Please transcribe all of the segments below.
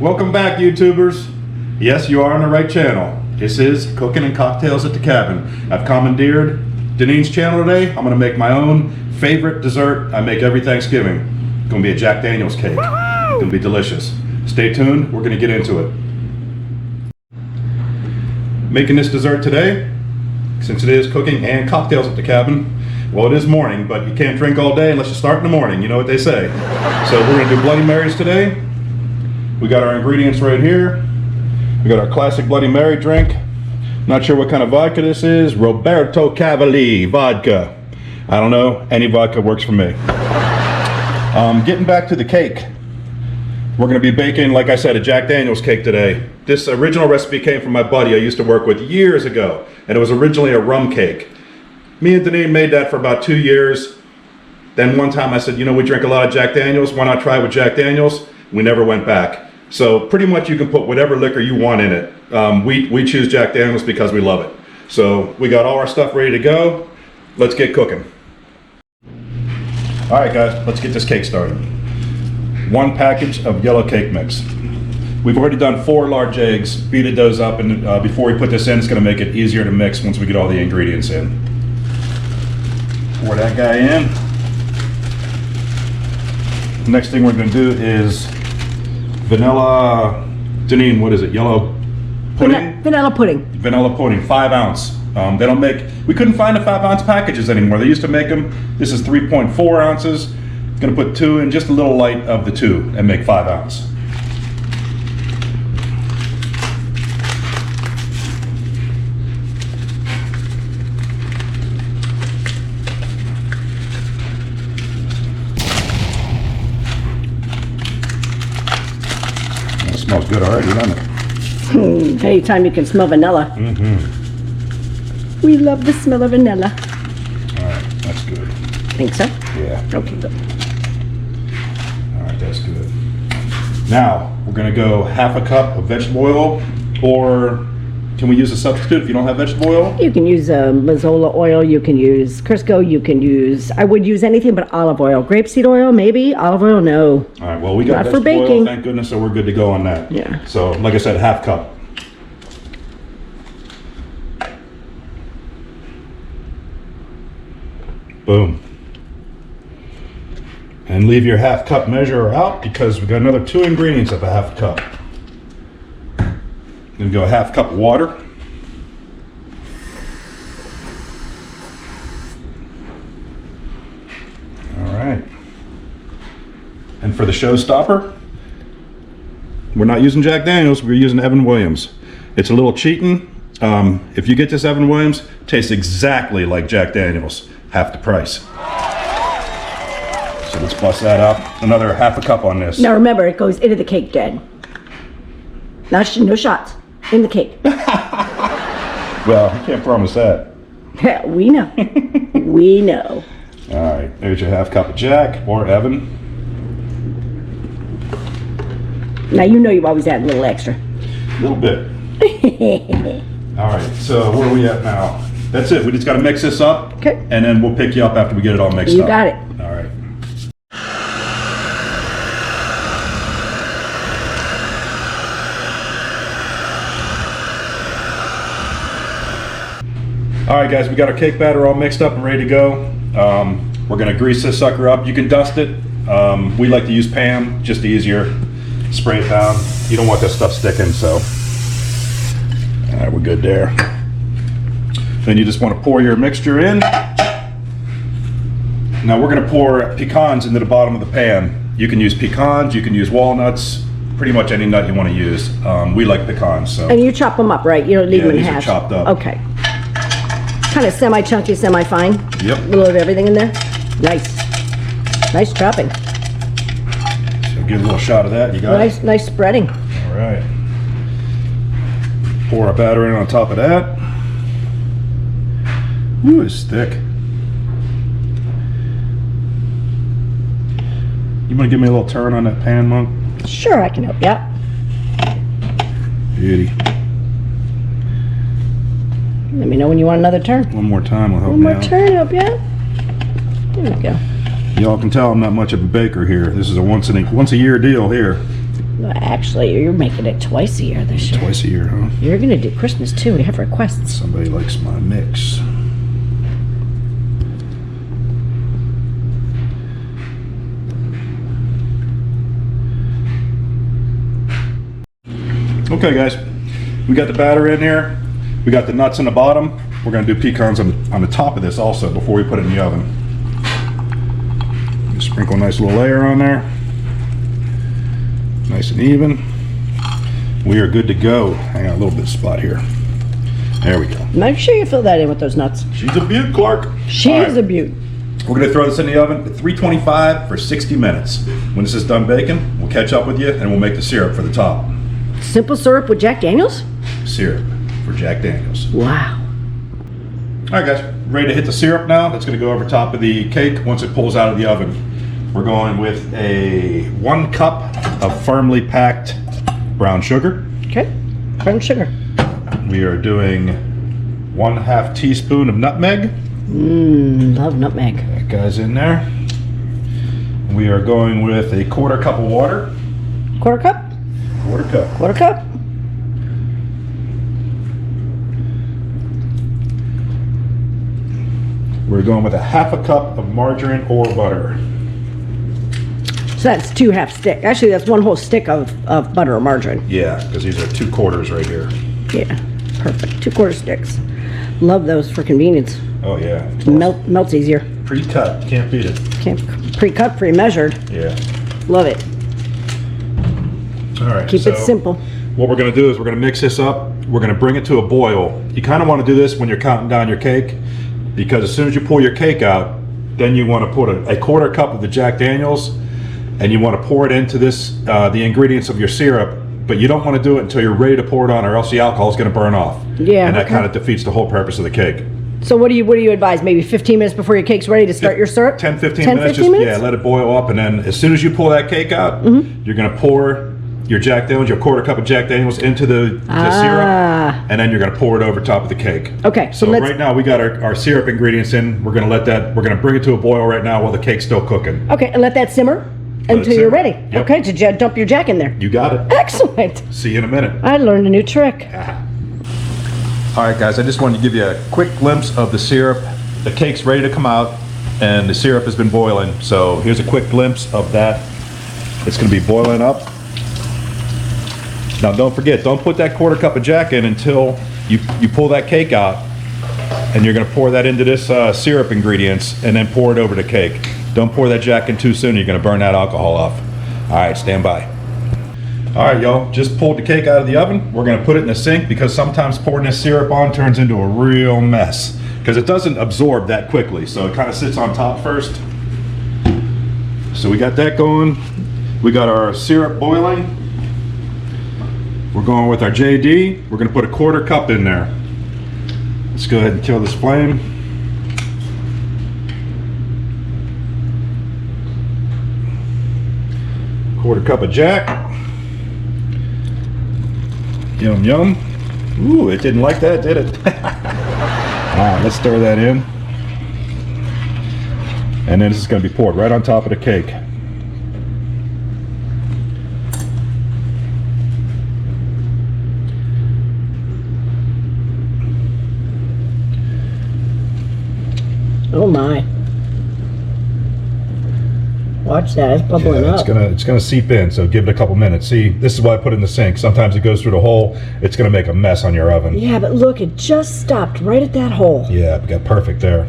Welcome back, YouTubers. Yes, you are on the right channel. This is Cooking and Cocktails at the Cabin. I've commandeered Danine's channel today. I'm gonna make my own favorite dessert I make every Thanksgiving. It's gonna be a Jack Daniels cake. It's gonna be delicious. Stay tuned, we're gonna get into it. Making this dessert today, since it is Cooking and Cocktails at the Cabin, well, it is morning, but you can't drink all day unless you start in the morning, you know what they say. So we're gonna do Bloody Marys today. We got our ingredients right here. We got our classic Bloody Mary drink. Not sure what kind of vodka this is. Roberto Cavalli vodka. I don't know, any vodka works for me. Getting back to the cake. We're gonna be baking, like I said, a Jack Daniels cake today. This original recipe came from my buddy I used to work with years ago, and it was originally a rum cake. Me and Danine made that for about 2 years. Then one time I said, you know, we drink a lot of Jack Daniels, why not try it with Jack Daniels? We never went back. So pretty much you can put whatever liquor you want in it. We choose Jack Daniels because we love it. So we got all our stuff ready to go. Let's get cooking. All right, guys, let's get this cake started. 1 package of yellow cake mix. We've already done 4 large eggs, beated those up, and before we put this in, it's gonna make it easier to mix once we get all the ingredients in. Pour that guy in. Next thing we're going to do is vanilla, Danine, what is it? Yellow pudding? Vanilla pudding. Vanilla pudding, 5 ounce. They don't make, we couldn't find the 5 ounce packages anymore. They used to make them. This is 3.4 ounces. Going to put 2 in, just a little light of the 2 and make 5 ounce. Smells good already, doesn't it? Anytime you can smell vanilla. We love the smell of vanilla. All right, that's good. Think so? Yeah. Okay, good. All right, that's good. Now, we're gonna go 1/2 cup of vegetable oil, or can we use a substitute if you don't have vegetable oil? You can use Mazola oil, you can use Crisco, you can use, I would use anything but olive oil. Grapeseed oil, maybe? Olive oil, no. All right, well, we got Not for vegetable oil, baking. thank goodness, so we're good to go on that. Yeah. So, like I said, 1/2 cup. Boom. And leave your 1/2 cup measure out because we got another 2 ingredients of a 1/2 cup. Gonna go 1/2 cup of water. All right. And for the showstopper, we're not using Jack Daniels, we're using Evan Williams. It's a little cheating. If you get this Evan Williams, it tastes exactly like Jack Daniels, half the price. So let's bust that out. Another 1/2 cup on this. Now remember, it goes into the cake dead. No shots. In the cake. Well, you can't promise that. We know. We know. All right, there's your 1/2 cup of Jack or Evan. Now you know you always add a little extra. A little bit. All right, so where are we at now? That's it. We just got to mix this up. Okay. And then we'll pick you up after we get it all mixed up. You got it. All right. All right, guys, we got our cake batter all mixed up and ready to go. We're gonna grease this sucker up. You can dust it. We like to use Pam, just easier. Spray it down. You don't want this stuff sticking, so. All right, we're good there. Then you just want to pour your mixture in. Now we're gonna pour pecans into the bottom of the pan. You can use pecans, you can use walnuts, pretty much any nut you want to use. We like pecans, so. And you chop them up, right? You don't leave Yeah, them in these are half. chopped up. Okay. Kind of semi-chunky, semi-fine. Yep. A little of everything in there. Nice. Nice chopping. So give a little shot of that. You got it? Nice spreading. All right. Pour our batter in on top of that. Ooh, it's thick. You want to give me a little turn on that pan, Monk? Sure, I can help you out. Beauty. Let me know when you want another turn. One more time will help One me more out. turn, help you out. There we go. Y'all can tell I'm not much of a baker here. This is a once a year deal here. Well, actually, you're making it twice a year this year. Twice a year, huh? You're gonna do Christmas too. We have requests. Somebody likes my mix. Okay, guys, we got the batter in here. We got the nuts in the bottom. We're gonna do pecans on the top of this also before we put it in the oven. Sprinkle a nice little layer on there. Nice and even. We are good to go. Hang on, a little bit of spot here. There we go. Make sure you fill that in with those nuts. She's a beaut, Clark. She is a beaut. We're gonna throw this in the oven at 325 for 60 minutes. When this is done baking, we'll catch up with you and we'll make the syrup for the top. Simple syrup with Jack Daniels? Syrup for Jack Daniels. Wow. All right, guys, ready to hit the syrup now. That's gonna go over top of the cake once it pulls out of the oven. We're going with a 1 cup of firmly packed brown sugar. Okay. Brown sugar. We are doing 1/2 teaspoon of nutmeg. Love nutmeg. That guy's in there. We are going with a 1/4 cup of water. Quarter cup? 1/4 cup. Quarter cup? We're going with a 1/2 cup of margarine or butter. So that's 2 half stick. Actually, that's 1 whole stick of butter or margarine. Yeah, because these are 2 quarters right here. Yeah. Perfect. 2/4 sticks. Love those for convenience. Oh yeah. Melts easier. Pre-cut, can't beat it. Can't pre-cut, pre-measured. Yeah. Love it. All right. Keep it simple. What we're going to do is we're going to mix this up. We're going to bring it to a boil. You kind of want to do this when you're counting down your cake, because as soon as you pull your cake out, then you want to put a 1/4 cup of the Jack Daniels, and you want to pour it into this, the ingredients of your syrup. But you don't want to do it until you're ready to pour it on, or else the alcohol is going to burn off. Yeah, And that okay. kind of defeats the whole purpose of the cake. So what do you advise? Maybe 15 minutes before your cake's ready to start your syrup? 10, 15 10, minutes. 15 Just, minutes? yeah, let it boil up, and then as soon as you pull that cake out, you're going to pour your Jack Daniels, your 1/4 cup of Jack Daniels into the syrup, and then you're going to pour it over top of the cake. Okay, so let's- right now we got our syrup ingredients in. We're going to we're going to bring it to a boil right now while the cake's still cooking. Okay, and let that simmer it until you're simmer. ready. Yep. Okay, to dump your Jack in there. You got it. Excellent. See you in a minute. I learned a new trick. All right, guys, I just wanted to give you a quick glimpse of the syrup. The cake's ready to come out, and the syrup has been boiling. So here's a quick glimpse of that. It's going to be boiling up. Now, don't forget, don't put that 1/4 cup of Jack in until you pull that cake out, and you're going to pour that into this syrup ingredients, and then pour it over the cake. Don't pour that Jack in too soon. You're going to burn that alcohol off. All right, stand by. All right, y'all, just pulled the cake out of the oven. We're gonna put it in the sink because sometimes pouring this syrup on turns into a real mess because it doesn't absorb that quickly. So it kind of sits on top first. So we got that going. We got our syrup boiling. We're going with our JD. We're gonna put a 1/4 cup in there. Let's go ahead and kill this flame. Quarter cup of Jack. Yum, yum. Ooh, it didn't like that, did it? All right, let's stir that in. And then this is going to be poured right on top of the cake. Oh my. Watch that, it's bubbling Yeah, up. it's gonna seep in, so give it a couple minutes. See, this is why I put it in the sink. Sometimes it goes through the hole. It's gonna make a mess on your oven. Yeah, but look, it just stopped right at that hole. Yeah, we got perfect there.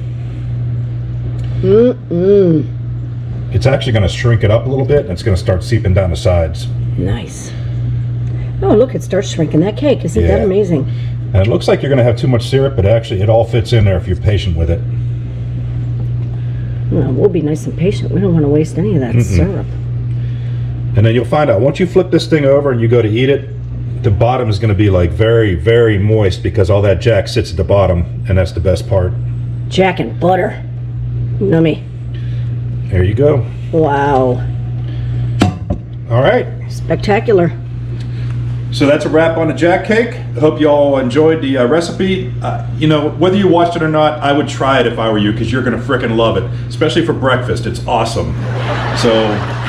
It's actually gonna shrink it up a little bit, and it's gonna start seeping down the sides. Nice. Oh, look, it starts shrinking that cake. Isn't that Yeah. amazing? And it looks like you're gonna have too much syrup, but actually it all fits in there if you're patient with it. Well, we'll be nice and patient. We don't want to waste any of that syrup. And then you'll find out, once you flip this thing over and you go to eat it, the bottom is gonna be like very, very moist because all that Jack sits at the bottom, and that's the best part. Jack and butter. Yummy. There you go. Wow. All right. Spectacular. So that's a wrap on the Jack cake. I hope you all enjoyed the recipe. You know, whether you watched it or not, I would try it if I were you because you're going to frickin' love it, especially for breakfast. It's awesome. So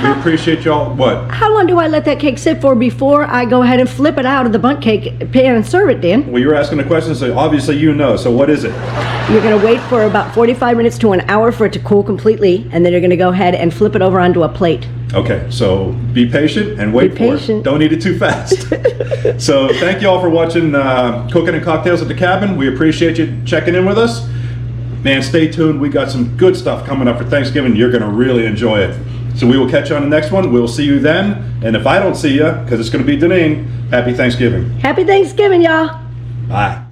We appreciate y'all. What? How long do I let that cake sit for before I go ahead and flip it out of the bundt cake pan and serve it, Dan? Well, you're asking a question, so obviously you know. So what is it? You're going to wait for about 45 minutes to an hour for it to cool completely, and then you're going to go ahead and flip it over onto a plate. Okay, so be patient and wait Be for patient. it. Don't eat it too fast. So thank you all for watching Cooking and Cocktails at the Cabin. We appreciate you checking in with us. Man, stay tuned. We got some good stuff coming up for Thanksgiving. You're going to really enjoy it. So we will catch you on the next one. We'll see you then. And if I don't see you, because it's going to be Deneen, happy Thanksgiving. Happy Thanksgiving, y'all. Bye.